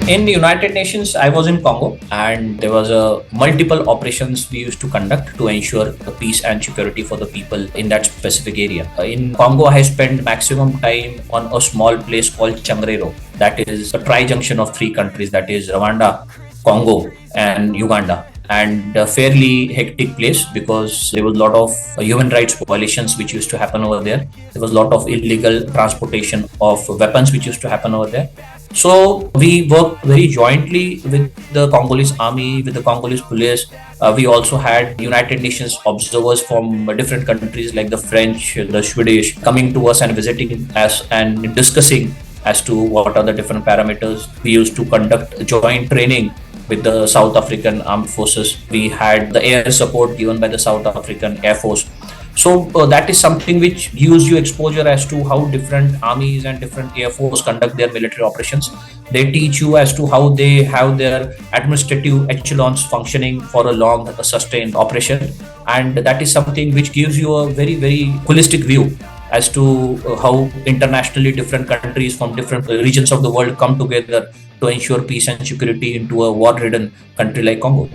In the United Nations, I was in Congo, and there was a multiple operations we used to conduct to ensure the peace and security for the people in that specific area. In Congo, I spent maximum time on a small place called Changrero. That is a tri-junction of three countries, that is Rwanda, Congo, and Uganda. And a fairly hectic place because there was a lot of human rights violations which used to happen over there. There was a lot of illegal transportation of weapons which used to happen over there. So we worked very jointly with the Congolese army, with the Congolese police. We also had United Nations observers from different countries like the French, the Swedish, coming to us and visiting us and discussing as to what are the different parameters. We used to conduct joint training with the South African Armed Forces. We had the air support given by the South African Air Force. So that is something which gives you exposure as to how different armies and different air force conduct their military operations. They teach you as to how they have their administrative echelons functioning for a long, sustained operation, and that is something which gives you a very, very holistic view as to how internationally different countries from different regions of the world come together to ensure peace and security into a war-ridden country like Congo.